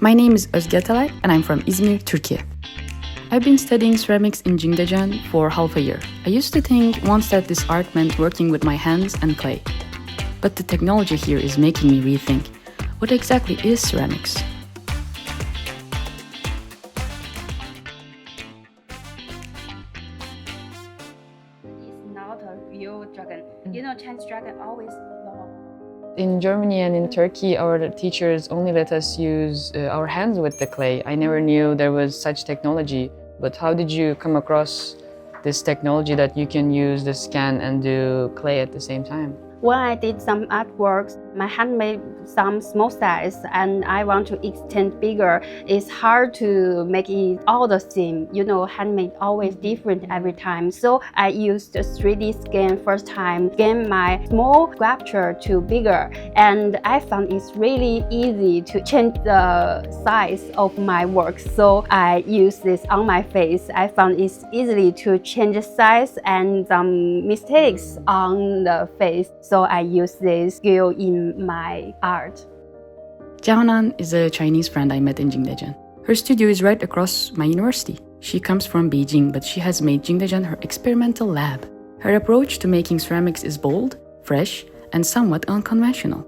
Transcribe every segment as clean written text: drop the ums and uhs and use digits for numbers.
My name is Özge and I'm from Izmir, Turkey. I've been studying ceramics in Jingdezhen for half a year. I used to think once that this art meant working with my hands and clay. But the technology here is making me rethink, what exactly is ceramics? It's not a real dragon. You know, Chinese dragon always long. In Germany and in Turkey, our teachers only let us use our hands with the clay. I never knew there was such technology. But how did you come across this technology that you can use the scan and do clay at the same time? When I did some artworks, my hand made some small size and I want to extend bigger. It's hard to make it all the same. You know, handmade always different every time. So I used a 3D scan first time, scan my small sculpture to bigger. And I found it's really easy to change the size of my work. So I use this on my face. I found it's easily to change the size and some mistakes on the face. So I use this skill in my art. Jiaonan is a Chinese friend I met in Jingdezhen. Her studio is right across my university. She comes from Beijing, but she has made Jingdezhen her experimental lab. Her approach to making ceramics is bold, fresh, and somewhat unconventional.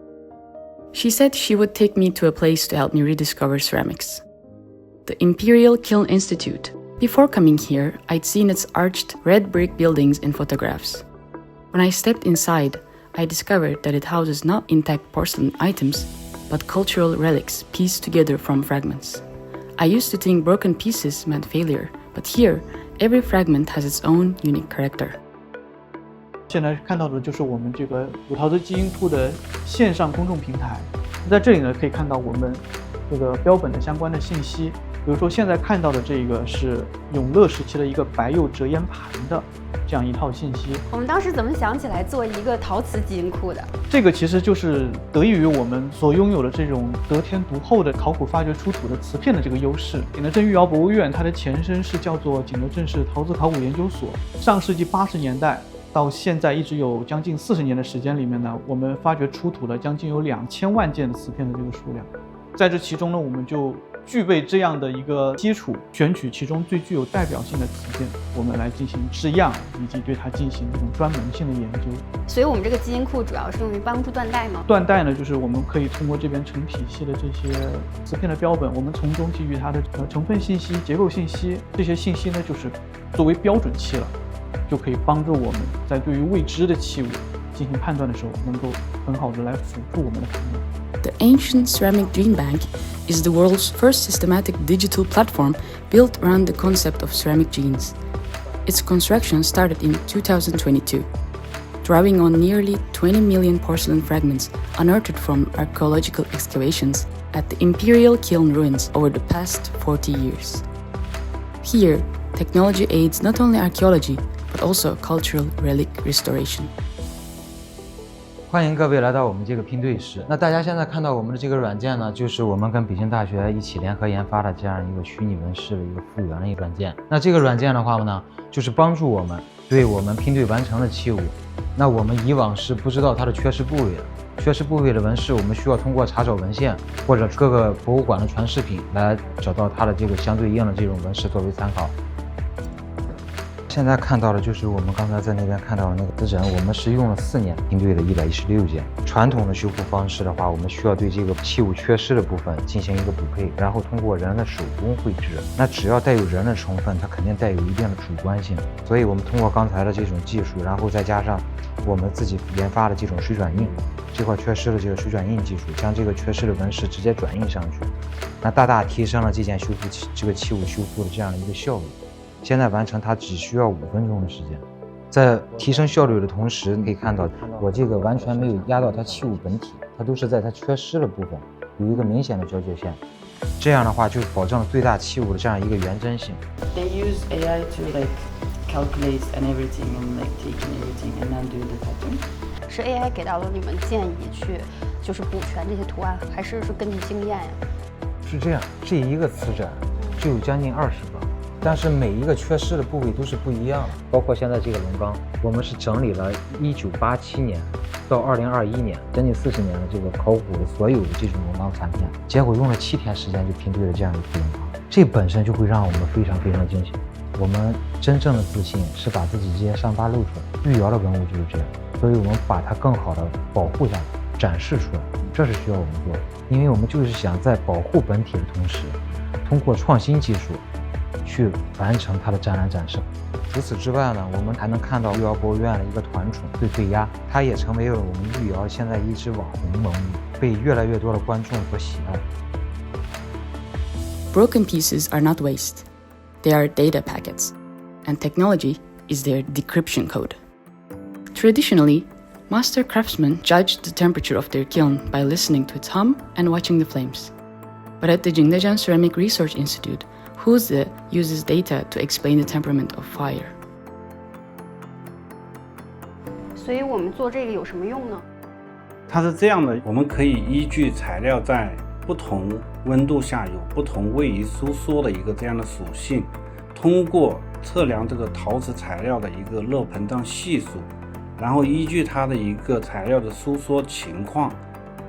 She said she would take me to a place to help me rediscover ceramics. The Imperial Kiln Institute. Before coming here, I'd seen its arched red brick buildings in photographs. When I stepped inside, I discovered that it houses not intact porcelain items, but cultural relics pieced together from fragments. I used to think broken pieces meant failure, but here, every fragment has its own unique character. 现在看到的就是我们这个古陶瓷基因库的线上公众平台，在这里呢可以看到我们这个标本的相关的信息。比如说现在看到的这个是永乐时期的一个白釉折烟盘的这样一套信息。我们当时怎么想起来做一个陶瓷基因库的？这个其实就是得益于我们所拥有的这种得天独厚的考古发掘出土的瓷片的这个优势。景德镇御窑博物院它的前身是叫做景德镇市陶瓷考古研究所。上世纪80年代到现在一直有将近40年的时间里面呢，我们发掘出土了将近有2000万件的瓷片的这个数量。在这其中呢，我们就具备这样的一个基础，选取其中最具有代表性的瓷件，我们来进行制样，以及对它进行这种专门性的研究。所以我们这个基因库主要是用于帮助断代吗？断代呢，就是我们可以通过这边成体系的这些瓷片的标本，我们从中基于它的成分信息、结构信息，这些信息呢，就是作为标准器了，就可以帮助我们在对于未知的器物进行判断的时候，能够很好的来辅助我们的判断。The Ancient Ceramic Gene Bank is the world's first systematic digital platform built around the concept of ceramic genes. Its construction started in 2022, drawing on nearly 20 million porcelain fragments unearthed from archaeological excavations at the Imperial Kiln ruins over the past 40 years. Here, technology aids not only archaeology, but also cultural relic restoration. 欢迎各位来到我们这个拼对室。那大家现在看到我们的这个软件呢，就是我们跟北京大学一起联合研发的这样一个虚拟纹饰的一个复原的一个软件。那这个软件的话呢，就是帮助我们对我们拼对完成的器物，那我们以往是不知道它的缺失部位的。缺失部位的纹饰，我们需要通过查找文献或者各个博物馆的传世品来找到它的这个相对应的这种纹饰作为参考。现在看到的就是我们刚才在那边看到的那个瓷枕，我们是用了4年拼对了116件。传统的修复方式的话，我们需要对这个器物缺失的部分进行一个补配，然后通过人的手工绘制。那只要带有人的成分，它肯定带有一定的主观性。所以我们通过刚才的这种技术，然后再加上我们自己研发的这种水转印，这块缺失的这个水转印技术，将这个缺失的纹饰直接转印上去，那大大提升了这件这个器物修复的这样的一个效率。现在完成它只需要5分钟的时间，在提升效率的同时，你可以看到我这个完全没有压到它器物本体，它都是在它缺失的部分有一个明显的交界线，这样的话就保证了最大器物的这样一个原真性。 They use AI to calculate and everything and take everything and then do the pattern. 是 AI 给到了你们建议去就是补全这些图案，还是根据经验呀？是这样，这一个瓷枕就有将近20个。但是每一个缺失的部位都是不一样的，包括现在这个龙缸，我们是整理了1987年到2021年，将近40年的这个考古的所有的这种文档残片，结果用了7天时间就拼对了这样一幅文档，这本身就会让我们非常惊喜。我们真正的自信是把自己这些伤疤露出来，玉窑的文物就是这样，所以我们把它更好的保护下来，展示出来，这是需要我们做的，因为我们就是想在保护本体的同时，通过创新技术去完成它的展览展示。除此之外呢，我们还能看到玉窑博物院的一个团宠对鸭，它也成为了我们玉窑现在一只网红文物，被越来越多的观众所喜爱。Broken pieces are not waste. They are data packets, and technology is their decryption code. Traditionally, master craftsmen judged the temperature of their kiln by listening to its hum and watching the flames. But at the Jingdezhen Ceramic Research Institute, Huzi uses data to explain the temperament of fire. 所以我们做这个有什么用呢？它是这样的，我们可以依据材料在不同温度下有不同位移收缩的一个这样的属性，通过测量这个陶瓷材料的一个热膨胀系数，然后依据它的一个材料的收缩情况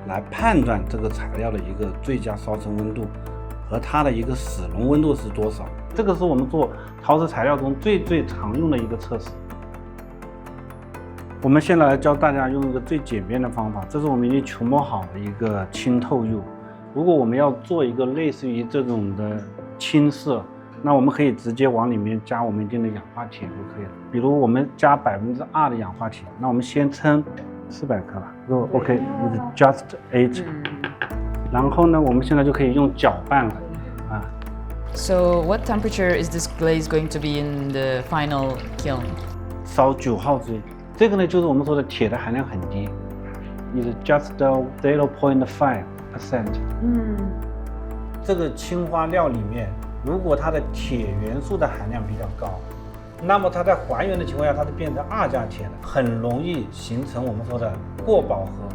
来判断这个材料的一个最佳烧成温度和它的一个使熔温度是多少。这个是我们做陶瓷材料中最常用的一个测试。我们现在来教大家用一个最简便的方法，这是我们已经涂抹好的一个清透釉。如果我们要做一个类似于这种的青色，那我们可以直接往里面加我们一定的氧化铁就可以了。比如我们加2%的氧化铁，那我们先称400克吧。如果 OK， just 8。然后呢，我们现在就可以用搅拌了啊。So, what temperature is this glaze going to be in the final kiln? 烧9号之内。这个呢，就是我们说的铁的含量很低，是 just 0.5%。这个青花料里面，如果它的铁元素的含量比较高，那么它在还原的情况下，它是变成2价铁的，很容易形成我们说的过饱和。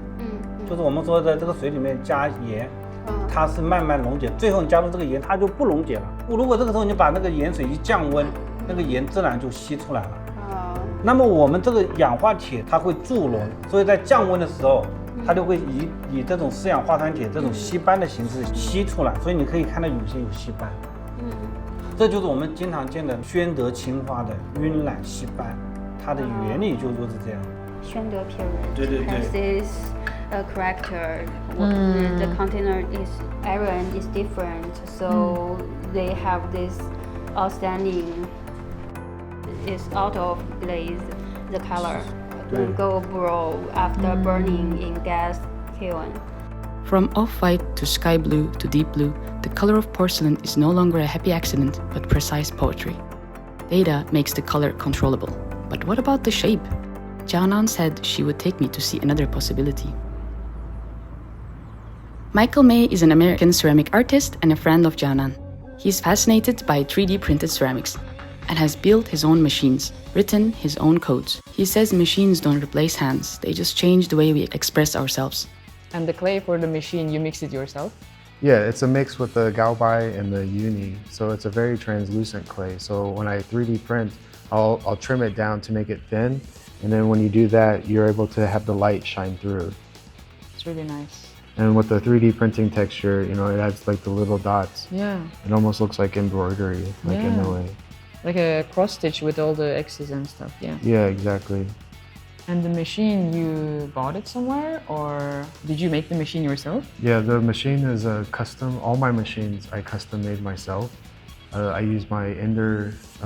就是我们说的这个水里面加盐，它是慢慢溶解，最后你加入这个盐，它就不溶解了。如果这个时候你把那个盐水一降温，那个盐自然就析出来了。那么我们这个氧化铁它会助溶，所以在降温的时候，它就会以这种4氧化碳铁这种吸斑的形式吸出来，所以你可以看到有些有吸斑。这就是我们经常见的宣德青花的晕染吸斑，它的原理就是这样。宣德 period. 对。Has this character. The container is iron is different, so they have this outstanding. Is out of glaze, the color go brown after burning in gas kiln. From off-white to sky blue to deep blue, the color of porcelain is no longer a happy accident, but precise poetry. Data makes the color controllable. But what about the shape? Jianan said she would take me to see another possibility. Michael May is an American ceramic artist and a friend of Jianan. He's fascinated by 3D printed ceramics and has built his own machines, written his own codes. He says machines don't replace hands, they just change the way we express ourselves. And the clay for the machine, you mix it yourself? Yeah, it's a mix with the Gaobai and the uni, so it's a very translucent clay. So when I 3D print, I'll trim it down to make it thin, and then when you do that, you're able to have the light shine through. It's really nice. And with the 3D printing texture, you know, it adds like the little dots. Yeah. It almost looks like embroidery, like in a way. Like a cross stitch with all the X's and stuff, yeah. Yeah, exactly. And the machine, you bought it somewhere or did you make the machine yourself? Yeah, the machine is a custom, all my machines I custom made myself. I use my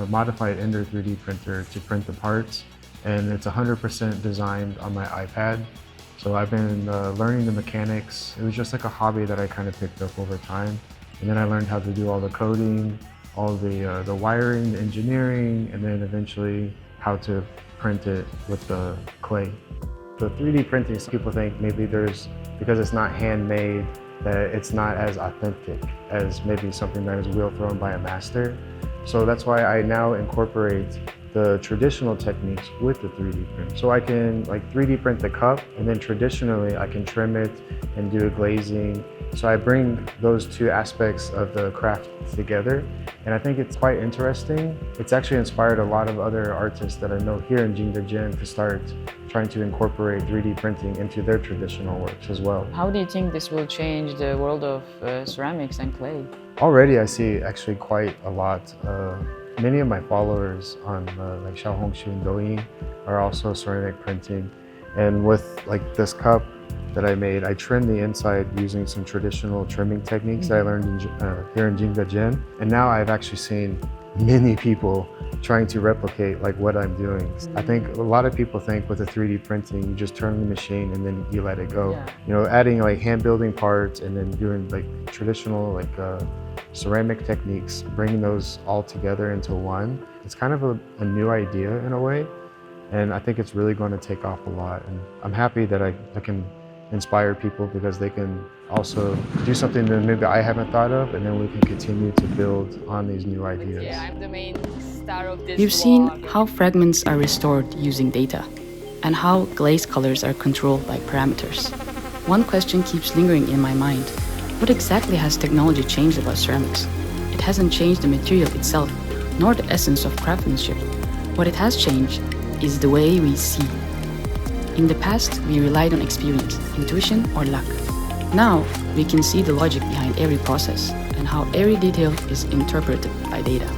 modified Ender 3D printer to print the parts, and it's 100% designed on my iPad. So I've been learning the mechanics. It was just like a hobby that I kind of picked up over time. And then I learned how to do all the coding, all the wiring, the engineering, and then eventually how to print it with the clay. The 3D printing, some people think maybe because it's not handmade, that it's not as authentic as maybe something that is wheel thrown by a master. So that's why I now incorporate the traditional techniques with the 3D print. So I can like 3D print the cup, and then traditionally I can trim it and do a glazing So I bring those two aspects of the craft together, and I think it's quite interesting. It's actually inspired a lot of other artists that I know here in Jingdezhen to start trying to incorporate 3D printing into their traditional works as well. How do you think this will change the world of ceramics and clay? Already I see actually quite a lot. Many of my followers on like Xiaohongshu and Douyin are also ceramic printing. And with like this cup that I made, I trimmed the inside using some traditional trimming techniques that I learned here in Jingdezhen. And now I've actually seen many people trying to replicate like what I'm doing. I think a lot of people think with the 3D printing, you just turn the machine and then you let it go. Yeah. You know, adding like hand building parts and then doing like traditional like ceramic techniques, bringing those all together into one. It's kind of a new idea in a way. And I think it's really going to take off a lot. And I'm happy that I can inspire people because they can also do something that maybe I haven't thought of, and then we can continue to build on these new ideas. Yeah, I'm the main star of this You've seen vlog. how fragments are restored using data, and how glaze colors are controlled by parameters. One question keeps lingering in my mind. What exactly has technology changed about ceramics? It hasn't changed the material itself, nor the essence of craftsmanship. What it has changed is the way we see. In the past, we relied on experience, intuition, or luck. Now, we can see the logic behind every process and how every detail is interpreted by data.